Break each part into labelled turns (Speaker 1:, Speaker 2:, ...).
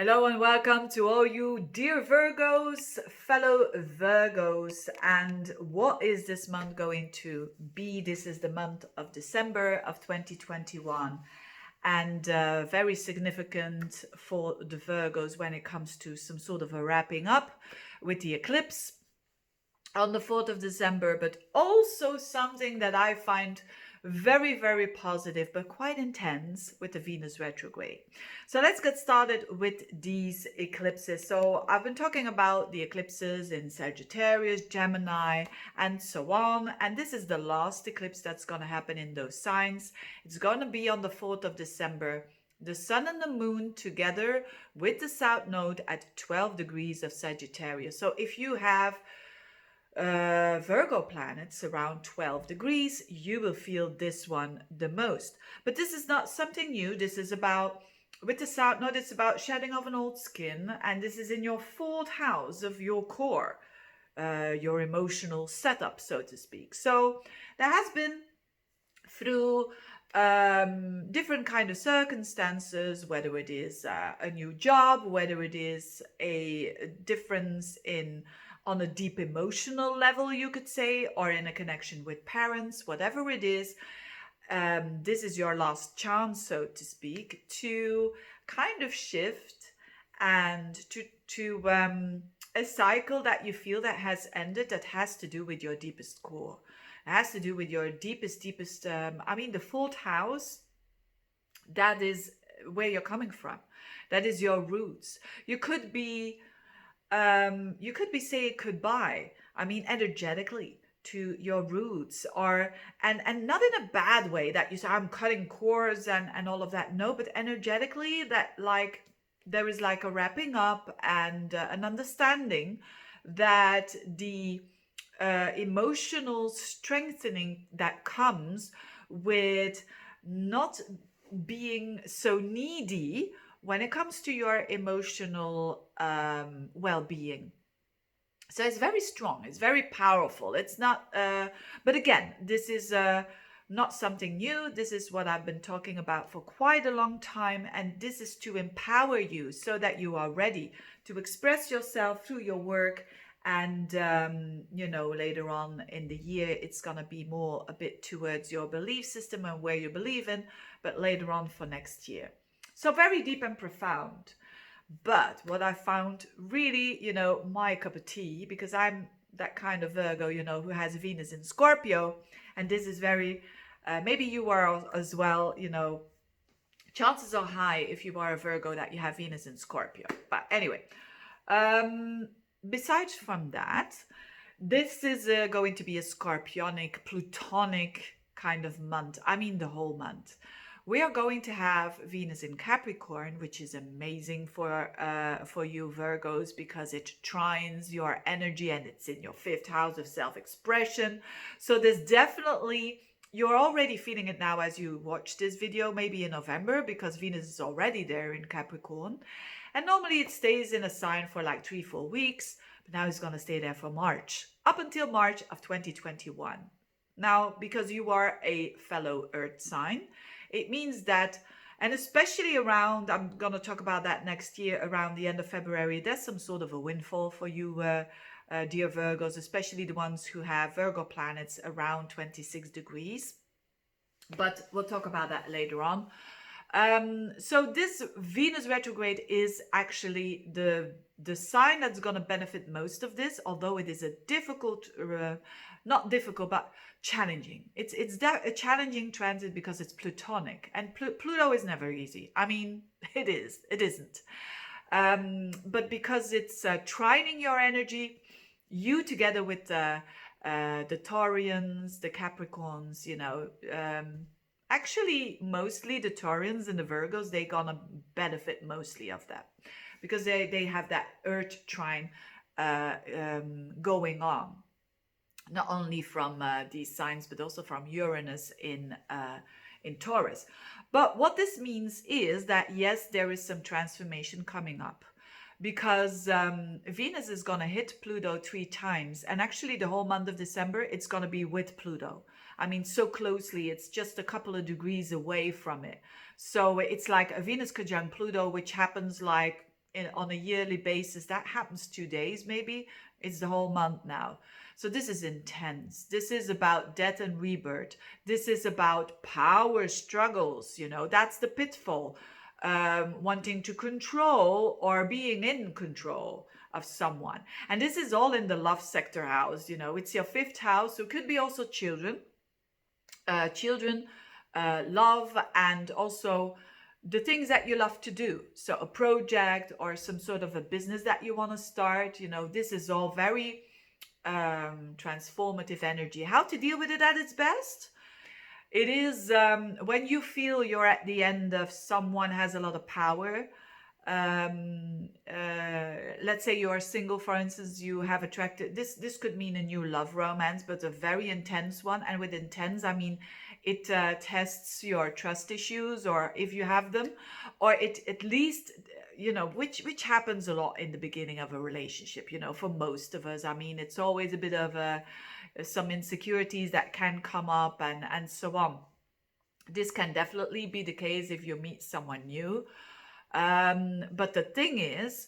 Speaker 1: Hello and welcome to all you dear Virgos, fellow Virgos. And what is this month going to be? This is the month of December of 2021 and very significant for the Virgos when it comes to some sort of a wrapping up with the eclipse on the 4th of December, but also something that I find very, very positive, but quite intense with the Venus retrograde. So let's get started with these eclipses. So I've been talking about the eclipses in Sagittarius, Gemini, and so on. And this is the last eclipse that's going to happen in those signs. It's going to be on the 4th of December. The sun and the moon together with the south node at 12 degrees of Sagittarius. So if you have Virgo planets around 12 degrees, you will feel this one the most. But this is not something new. This is about, with the South Node, it's about shedding of an old skin. And this is in your fourth house of your core, your emotional setup, so to speak. So there has been through different kind of circumstances, whether it is a new job, whether it is a difference in on a deep emotional level, you could say, or in a connection with parents, whatever it is, this is your last chance, so to speak, to kind of shift and to a cycle that you feel that has ended, that has to do with your deepest core. It has to do with your deepest, the fourth house, that is where you're coming from. That is your roots. You could be saying goodbye, energetically to your roots, or and not in a bad way that you say I'm cutting cords and all of that. No, but energetically, that like there is like a wrapping up and an understanding that the emotional strengthening that comes with not being so needy when it comes to your emotional well-being. So it's very strong, it's very powerful. It's not but again, this is not something new. This is what I've been talking about for quite a long time, and this is to empower you so that you are ready to express yourself through your work. And later on in the year, it's gonna be more a bit towards your belief system and where you believe in, but later on for next year. So very deep and profound. But what I found really, my cup of tea, because I'm that kind of Virgo, who has Venus in Scorpio, and this is very, maybe you are as well, chances are high if you are a Virgo that you have Venus in Scorpio. But anyway, besides from that, this is going to be a scorpionic, plutonic kind of month. The whole month. We are going to have Venus in Capricorn, which is amazing for you Virgos, because it trines your energy and it's in your fifth house of self-expression. So there's definitely, you're already feeling it now as you watch this video, maybe in November, because Venus is already there in Capricorn. And normally it stays in a sign for like 3-4 weeks, but now it's going to stay there for March, up until March of 2021. Now, because you are a fellow Earth sign, it means that, and especially around, I'm going to talk about that next year, around the end of February, there's some sort of a windfall for you, dear Virgos, especially the ones who have Virgo planets around 26 degrees. But we'll talk about that later on. So this Venus retrograde is actually the sign that's going to benefit most of this, although it is a difficult, not difficult, but challenging. It's a challenging transit because it's plutonic, and Pluto is never easy. It isn't. But because it's trining your energy, you together with the Taurians, the Capricorns, actually mostly the Taurians and the Virgos, they're gonna benefit mostly of that, because they have that Earth trine going on, not only from these signs, but also from Uranus in Taurus. But what this means is that, yes, there is some transformation coming up, because Venus is going to hit Pluto 3 times. And actually the whole month of December, it's going to be with Pluto. So closely, it's just a couple of degrees away from it. So it's like a Venus conjunct Pluto, which happens like on a yearly basis. That happens 2 days, maybe. It's the whole month now. So this is intense. This is about death and rebirth. This is about power struggles. That's the pitfall. Wanting to control or being in control of someone. And this is all in the love sector house. It's your fifth house. So it could be also children, love, and also the things that you love to do. So a project or some sort of a business that you want to start. This is all very transformative energy. How to deal with it at its best? It is when you feel you're at the end of someone has a lot of power. Let's say you're single, for instance, you have attracted this could mean a new love romance, but a very intense one. And with intense, I mean it tests your trust issues, or if you have them, or it at least which happens a lot in the beginning of a relationship. For most of us, I mean, it's always a bit of some insecurities that can come up, and so on. This can definitely be the case if you meet someone new. But the thing is,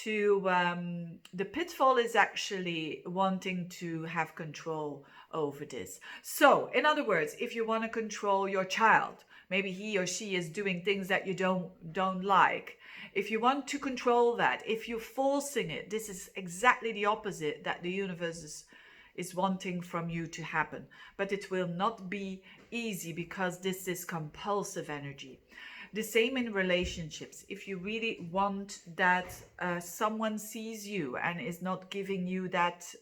Speaker 1: the pitfall is actually wanting to have control over this. So, in other words, if you want to control your child, maybe he or she is doing things that you don't like. If you want to control that, if you're forcing it, this is exactly the opposite that the universe is wanting from you to happen. But it will not be easy because this is compulsive energy. The same in relationships. If you really want that someone sees you and is not giving you that,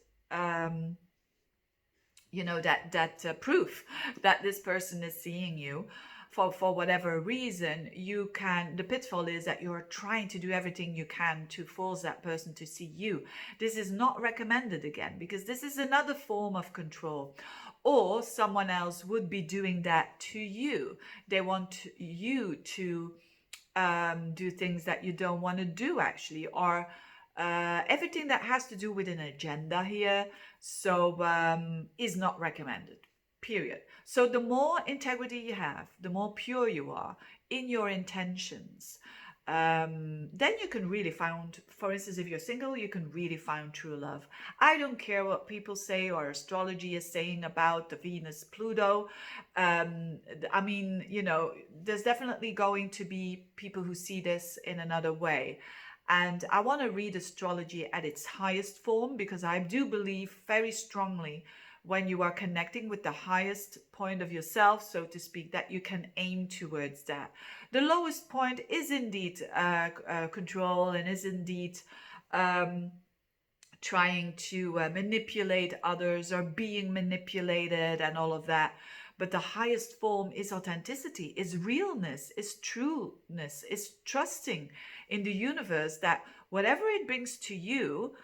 Speaker 1: that proof that this person is seeing you, for whatever reason, the pitfall is that you're trying to do everything you can to force that person to see you. This is not recommended, again, because this is another form of control. Or someone else would be doing that to you. They want you to do things that you don't want to do, actually, or everything that has to do with an agenda here. So is not recommended, period. So the more integrity you have, the more pure you are in your intentions, then you can really find, for instance, if you're single, you can really find true love. I don't care what people say or astrology is saying about the Venus Pluto. I mean, there's definitely going to be people who see this in another way. And I want to read astrology at its highest form, because I do believe very strongly when you are connecting with the highest point of yourself, so to speak, that you can aim towards that. The lowest point is indeed control, and is indeed trying to manipulate others or being manipulated and all of that. But the highest form is authenticity, is realness, is trueness, is trusting in the universe that whatever it brings to you,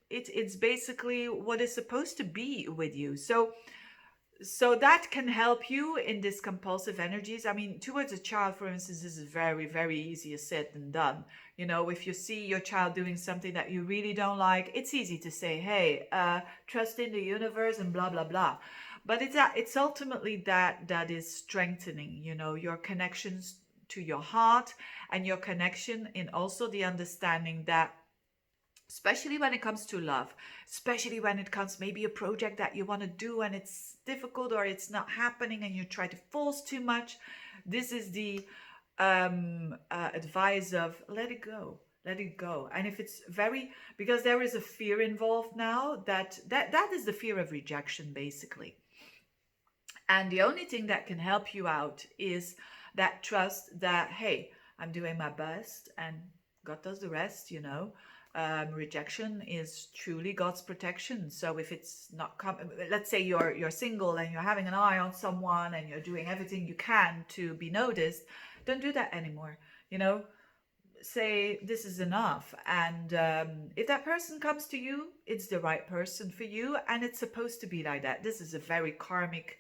Speaker 1: it's basically what is supposed to be with you. So that can help you in this compulsive energies. I mean, towards a child, for instance, this is very, very easier said than done. If you see your child doing something that you really don't like, it's easy to say, hey, trust in the universe and blah, blah, blah. But it's ultimately that is strengthening, your connections to your heart, and your connection in also the understanding that, especially when it comes to love, especially when it comes maybe a project that you want to do and it's difficult or it's not happening and you try to force too much, this is the advice of let it go. And if it's because there is a fear involved now, that is the fear of rejection, basically. And the only thing that can help you out is that trust that, hey, I'm doing my best and God does the rest, rejection is truly God's protection. So if it's not let's say you're single and you're having an eye on someone and you're doing everything you can to be noticed, don't do that anymore. Say this is enough. And if that person comes to you, it's the right person for you, and it's supposed to be like that. This is a very karmic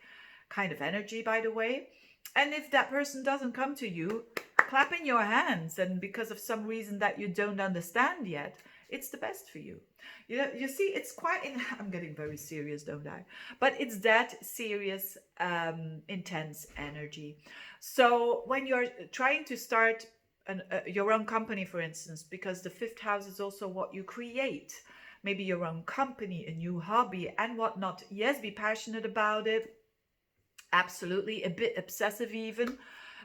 Speaker 1: kind of energy, by the way. And if that person doesn't come to you, clap in your hands, and because of some reason that you don't understand yet, it's the best for you. You see, it's quite I'm getting very serious, don't I? But it's that serious, intense energy. So when you're trying to start your own company, for instance, because the fifth house is also what you create. Maybe your own company, a new hobby, and whatnot. Yes, be passionate about it. Absolutely, a bit obsessive even.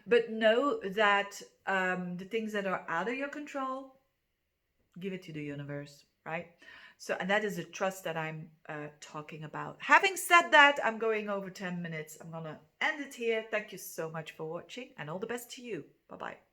Speaker 1: But know that the things that are out of your control, give it to the universe, right? So, and that is a trust that I'm talking about. Having said that, I'm going over 10 minutes. I'm going to end it here. Thank you so much for watching, and all the best to you. Bye bye.